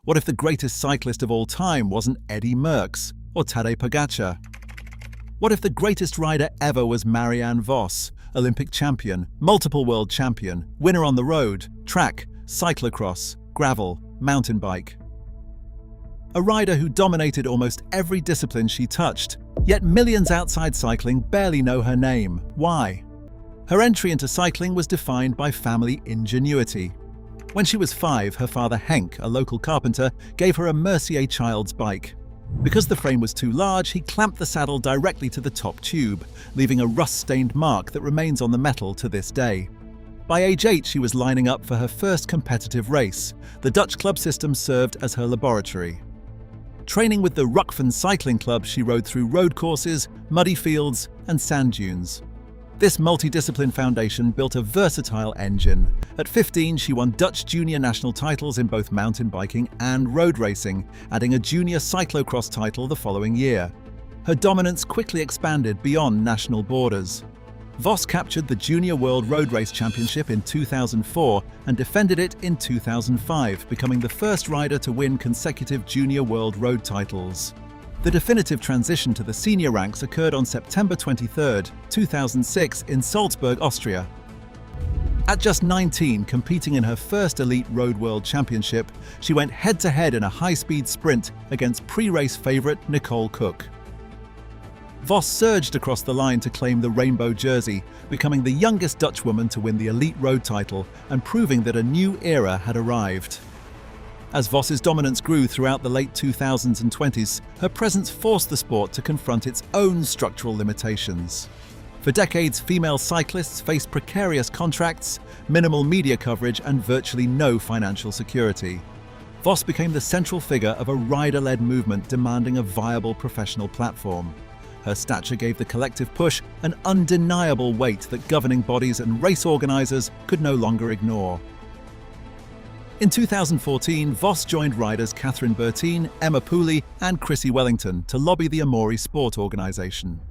What if the greatest cyclist of all time wasn't Eddy Merckx or Tadej Pogačar? What if the greatest rider ever was Marianne Vos, Olympic champion, multiple world champion, winner on the road, track, cyclocross, gravel, mountain bike? A rider who dominated almost every discipline she touched, yet millions outside cycling barely know her name. Why? Her entry into cycling was defined by family ingenuity. When she was 5, her father Henk, a local carpenter, gave her a Mercier child's bike. Because the frame was too large, he clamped the saddle directly to the top tube, leaving a rust-stained mark that remains on the metal to this day. By age 8, she was lining up for her first competitive race. The Dutch club system served as her laboratory. Training with the Redefined cycling club, she rode through road courses, muddy fields, and sand dunes. This multidiscipline foundation built a versatile engine. At 15, she won Dutch junior national titles in both mountain biking and road racing, adding a junior cyclocross title the following year. Her dominance quickly expanded beyond national borders. Vos captured the Junior World Road Race Championship in 2004 and defended it in 2005, becoming the first rider to win consecutive Junior World Road titles. The definitive transition to the senior ranks occurred on September 23, 2006 in Salzburg, Austria. At just 19, competing in her first Elite Road World Championship, she went head-to-head in a high-speed sprint against pre-race favourite Nicole Cook. Vos surged across the line to claim the rainbow jersey, becoming the youngest Dutch woman to win the Elite Road title and proving that a new era had arrived. As Vos's dominance grew throughout the late 2000s and 20s, her presence forced the sport to confront its own structural limitations. For decades, female cyclists faced precarious contracts, minimal media coverage, and virtually no financial security. Vos became the central figure of a rider-led movement demanding a viable professional platform. Her stature gave the collective push an undeniable weight that governing bodies and race organizers could no longer ignore. In 2014, Vos joined riders Catherine Bertine, Emma Pooley, and Chrissy Wellington to lobby the Amaury Sport organization.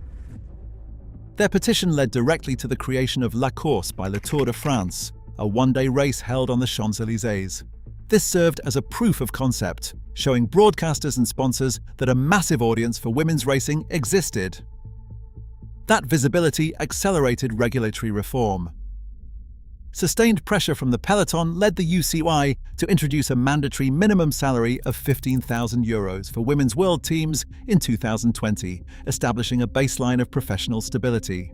Their petition led directly to the creation of La Course by Le Tour de France, a one-day race held on the Champs-Élysées. This served as a proof of concept, showing broadcasters and sponsors that a massive audience for women's racing existed. That visibility accelerated regulatory reform. Sustained pressure from the peloton led the UCI to introduce a mandatory minimum salary of €15,000 for women's world teams in 2020, establishing a baseline of professional stability.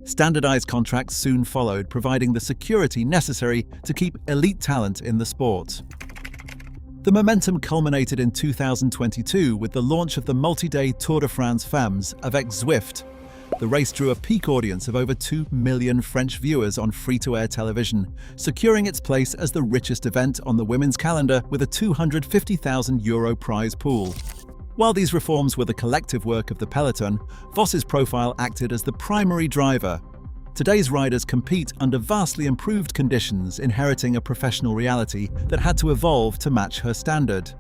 Standardized contracts soon followed, providing the security necessary to keep elite talent in the sport. The momentum culminated in 2022 with the launch of the multi-day Tour de France Femmes avec Zwift. The race drew a peak audience of over 2 million French viewers on free-to-air television, securing its place as the richest event on the women's calendar with a €250,000 prize pool. While these reforms were the collective work of the peloton, Vos's profile acted as the primary driver. Today's riders compete under vastly improved conditions, inheriting a professional reality that had to evolve to match her standard.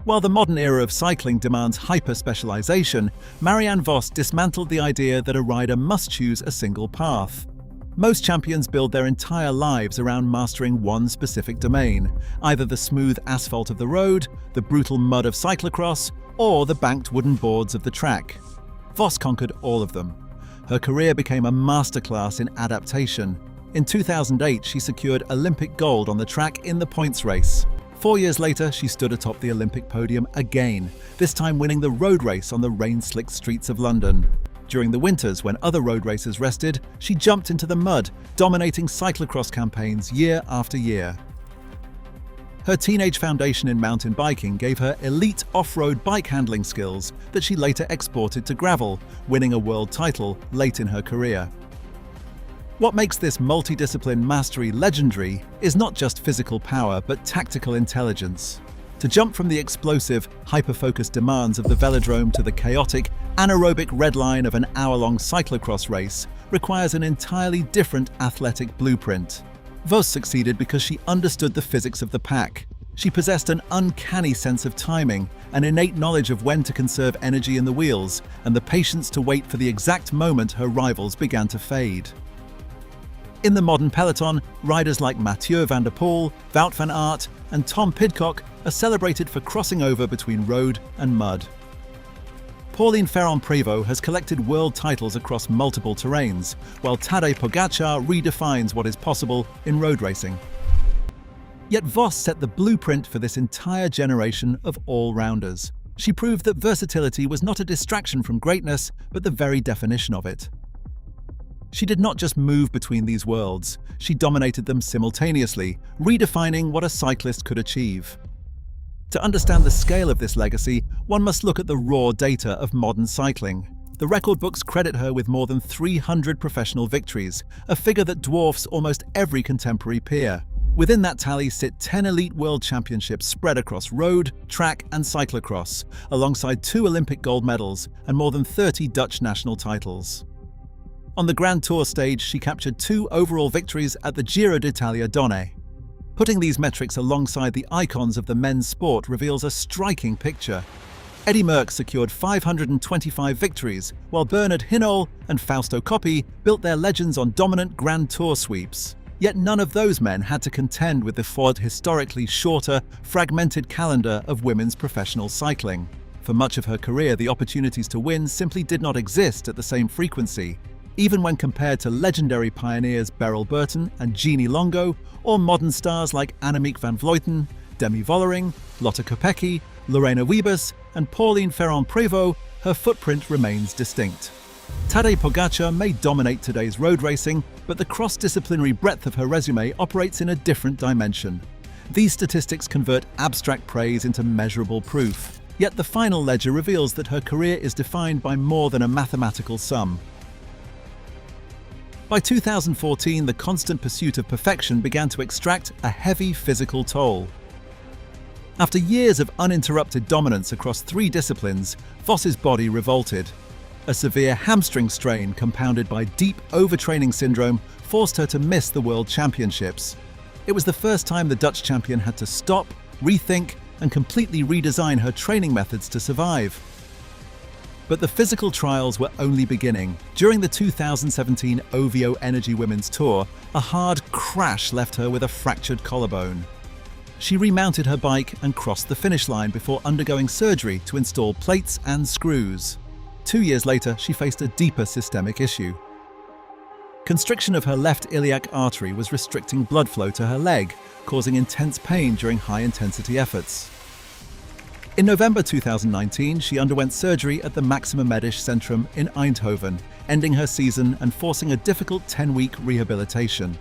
While the modern era of cycling demands hyper-specialization, Marianne Vos dismantled the idea that a rider must choose a single path. Most champions build their entire lives around mastering one specific domain, either the smooth asphalt of the road, the brutal mud of cyclocross, or the banked wooden boards of the track. Vos conquered all of them. Her career became a masterclass in adaptation. In 2008, she secured Olympic gold on the track in the points race. 4 years later, she stood atop the Olympic podium again, this time winning the road race on the rain-slicked streets of London. During the winters, when other road racers rested, she jumped into the mud, dominating cyclocross campaigns year after year. Her teenage foundation in mountain biking gave her elite off-road bike handling skills that she later exported to gravel, winning a world title late in her career. What makes this multidiscipline mastery legendary is not just physical power, but tactical intelligence. To jump from the explosive, hyper-focused demands of the velodrome to the chaotic, anaerobic red line of an hour-long cyclocross race requires an entirely different athletic blueprint. Vos succeeded because she understood the physics of the pack. She possessed an uncanny sense of timing, an innate knowledge of when to conserve energy in the wheels, and the patience to wait for the exact moment her rivals began to fade. In the modern peloton, riders like Mathieu van der Poel, Wout van Aert, and Tom Pidcock are celebrated for crossing over between road and mud. Pauline Ferrand-Prévot has collected world titles across multiple terrains, while Tadej Pogačar redefines what is possible in road racing. Yet Vos set the blueprint for this entire generation of all-rounders. She proved that versatility was not a distraction from greatness, but the very definition of it. She did not just move between these worlds, she dominated them simultaneously, redefining what a cyclist could achieve. To understand the scale of this legacy, one must look at the raw data of modern cycling. The record books credit her with more than 300 professional victories, a figure that dwarfs almost every contemporary peer. Within that tally sit 10 elite world championships spread across road, track and cyclocross, alongside 2 Olympic gold medals and more than 30 Dutch national titles. On the Grand Tour stage, she captured 2 overall victories at the Giro d'Italia Donne. Putting these metrics alongside the icons of the men's sport reveals a striking picture. Eddy Merckx secured 525 victories, while Bernard Hinault and Fausto Coppi built their legends on dominant Grand Tour sweeps. Yet none of those men had to contend with the historically shorter, fragmented calendar of women's professional cycling. For much of her career, the opportunities to win simply did not exist at the same frequency. Even when compared to legendary pioneers Beryl Burton and Jeannie Longo, or modern stars like Annemiek van Vleuten, Demi Vollering, Lotte Kopecky, Lorena Wiebes, and Pauline Ferrand-Prévot, her footprint remains distinct. Tadej Pogačar may dominate today's road racing, but the cross-disciplinary breadth of her resume operates in a different dimension. These statistics convert abstract praise into measurable proof. Yet the final ledger reveals that her career is defined by more than a mathematical sum. By 2014, the constant pursuit of perfection began to extract a heavy physical toll. After years of uninterrupted dominance across 3 disciplines, Vos's body revolted. A severe hamstring strain compounded by deep overtraining syndrome forced her to miss the World Championships. It was the first time the Dutch champion had to stop, rethink, and completely redesign her training methods to survive. But the physical trials were only beginning. During the 2017 OVO Energy Women's Tour, a hard crash left her with a fractured collarbone. She remounted her bike and crossed the finish line before undergoing surgery to install plates and screws. 2 years later, she faced a deeper systemic issue. Constriction of her left iliac artery was restricting blood flow to her leg, causing intense pain during high-intensity efforts. In November 2019, she underwent surgery at the Maxima Medisch Centrum in Eindhoven, ending her season and forcing a difficult 10-week rehabilitation.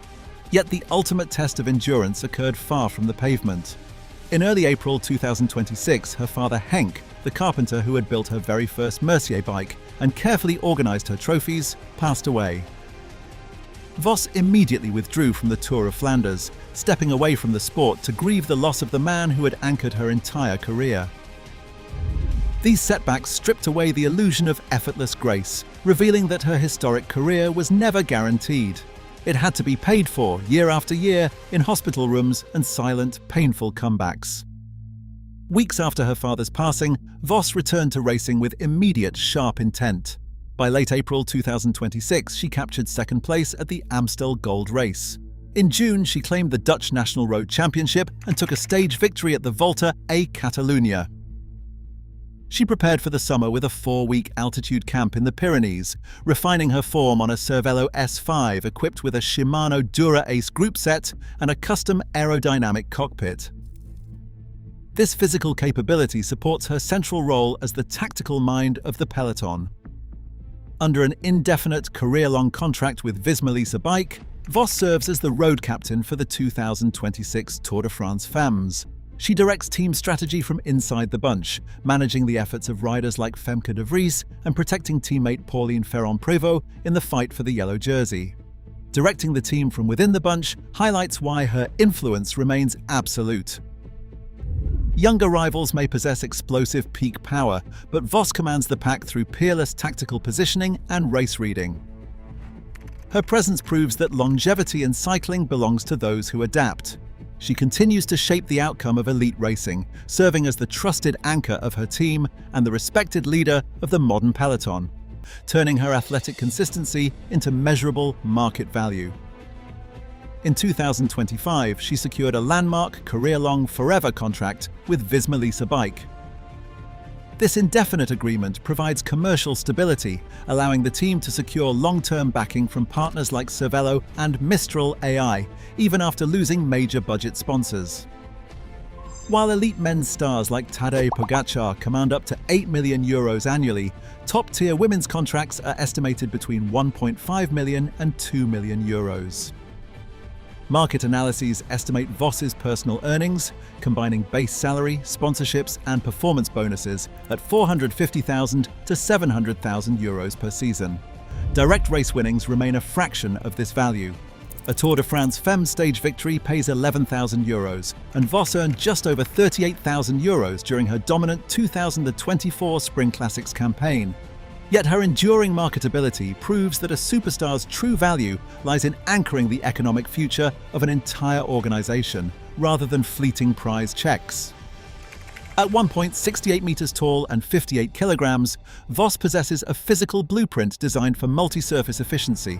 Yet the ultimate test of endurance occurred far from the pavement. In early April 2026, her father Henk, the carpenter who had built her very first Mercier bike and carefully organized her trophies, passed away. Vos immediately withdrew from the Tour of Flanders, stepping away from the sport to grieve the loss of the man who had anchored her entire career. These setbacks stripped away the illusion of effortless grace, revealing that her historic career was never guaranteed. It had to be paid for year after year in hospital rooms and silent, painful comebacks. Weeks after her father's passing, Vos returned to racing with immediate, sharp intent. By late April 2026, she captured second place at the Amstel Gold Race. In June, she claimed the Dutch National Road Championship and took a stage victory at the Volta a Catalunya. She prepared for the summer with a 4-week altitude camp in the Pyrenees, refining her form on a Cervelo S5 equipped with a Shimano Dura Ace group set and a custom aerodynamic cockpit. This physical capability supports her central role as the tactical mind of the peloton. Under an indefinite career-long contract with Visma Lease Bike, Vos serves as the road captain for the 2026 Tour de France Femmes. She directs team strategy from inside the bunch, managing the efforts of riders like Femke de Vries and protecting teammate Pauline Ferrand-Prévot in the fight for the yellow jersey. Directing the team from within the bunch highlights why her influence remains absolute. Younger rivals may possess explosive peak power, but Vos commands the pack through peerless tactical positioning and race reading. Her presence proves that longevity in cycling belongs to those who adapt. She continues to shape the outcome of elite racing, serving as the trusted anchor of her team and the respected leader of the modern peloton, turning her athletic consistency into measurable market value. In 2025, she secured a landmark, career-long, forever contract with Visma Bike. This indefinite agreement provides commercial stability, allowing the team to secure long-term backing from partners like Cervelo and Mistral AI, even after losing major budget sponsors. While elite men's stars like Tadej Pogačar command up to €8 million annually, top-tier women's contracts are estimated between €1.5 million and €2 million. Market analyses estimate Vos's personal earnings, combining base salary, sponsorships and performance bonuses, at €450,000 to €700,000 per season. Direct race winnings remain a fraction of this value. A Tour de France Femmes stage victory pays €11,000, and Vos earned just over €38,000 during her dominant 2024 Spring Classics campaign. Yet her enduring marketability proves that a superstar's true value lies in anchoring the economic future of an entire organization, rather than fleeting prize checks. At 1.68 meters tall and 58 kilograms, Vos possesses a physical blueprint designed for multi-surface efficiency.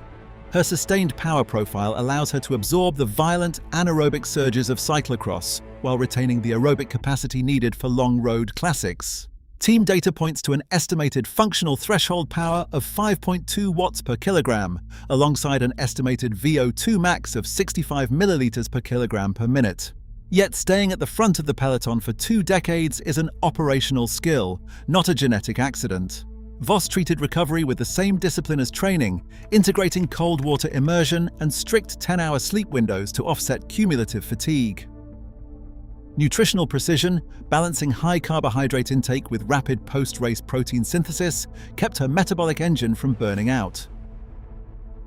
Her sustained power profile allows her to absorb the violent anaerobic surges of cyclocross, while retaining the aerobic capacity needed for long road classics. Team data points to an estimated functional threshold power of 5.2 watts per kilogram, alongside an estimated VO2 max of 65 milliliters per kilogram per minute. Yet staying at the front of the peloton for 2 decades is an operational skill, not a genetic accident. Vos treated recovery with the same discipline as training, integrating cold water immersion and strict 10-hour sleep windows to offset cumulative fatigue. Nutritional precision, balancing high carbohydrate intake with rapid post-race protein synthesis, kept her metabolic engine from burning out.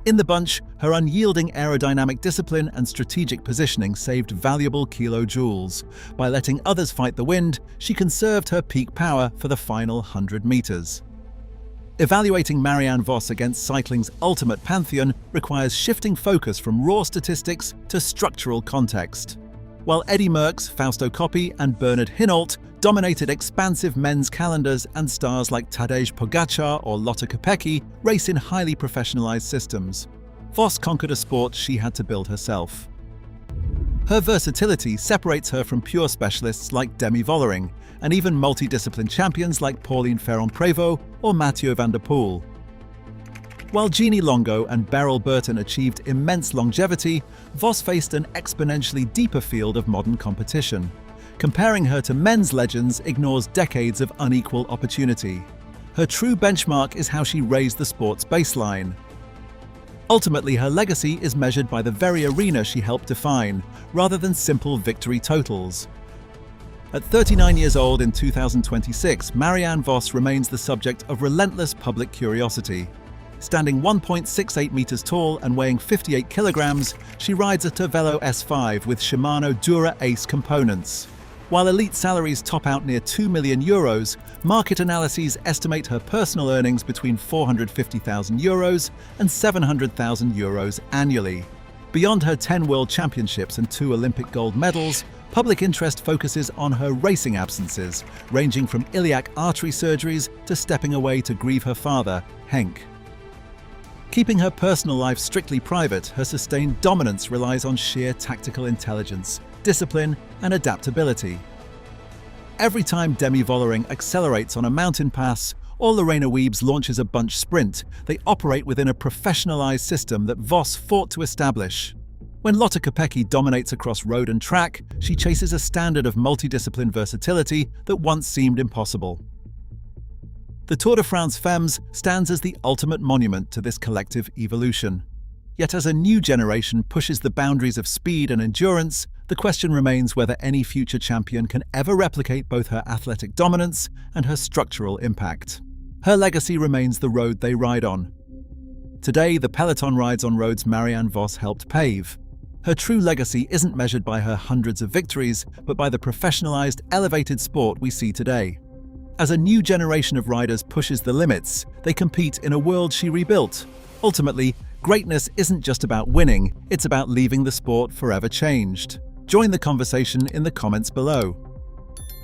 In the bunch, her unyielding aerodynamic discipline and strategic positioning saved valuable kilojoules. By letting others fight the wind, she conserved her peak power for the final 100 meters. Evaluating Marianne Vos against cycling's ultimate pantheon requires shifting focus from raw statistics to structural context. While Eddy Merckx, Fausto Coppi and Bernard Hinault dominated expansive men's calendars, and stars like Tadej Pogačar or Lotte Kopecky race in highly professionalized systems, Vos conquered a sport she had to build herself. Her versatility separates her from pure specialists like Demi Vollering, and even multidiscipline champions like Pauline Ferrand-Prévot or Mathieu van der Poel. While Jeannie Longo and Beryl Burton achieved immense longevity, Vos faced an exponentially deeper field of modern competition. Comparing her to men's legends ignores decades of unequal opportunity. Her true benchmark is how she raised the sport's baseline. Ultimately, her legacy is measured by the very arena she helped define, rather than simple victory totals. At 39 years old in 2026, Marianne Vos remains the subject of relentless public curiosity. Standing 1.68 meters tall and weighing 58 kilograms, she rides a Cervelo S5 with Shimano Dura Ace components. While elite salaries top out near €2 million, market analyses estimate her personal earnings between €450,000 and €700,000 annually. Beyond her 10 World Championships and 2 Olympic gold medals, public interest focuses on her racing absences, ranging from iliac artery surgeries to stepping away to grieve her father, Henk. Keeping her personal life strictly private, her sustained dominance relies on sheer tactical intelligence, discipline, and adaptability. Every time Demi Vollering accelerates on a mountain pass, or Lorena Wiebes launches a bunch sprint, they operate within a professionalized system that Vos fought to establish. When Lotte Kopecky dominates across road and track, she chases a standard of multidiscipline versatility that once seemed impossible. The Tour de France Femmes stands as the ultimate monument to this collective evolution. Yet as a new generation pushes the boundaries of speed and endurance, the question remains whether any future champion can ever replicate both her athletic dominance and her structural impact. Her legacy remains the road they ride on. Today, the peloton rides on roads Marianne Vos helped pave. Her true legacy isn't measured by her hundreds of victories, but by the professionalized, elevated sport we see today. As a new generation of riders pushes the limits, they compete in a world she rebuilt. Ultimately, greatness isn't just about winning, it's about leaving the sport forever changed. Join the conversation in the comments below.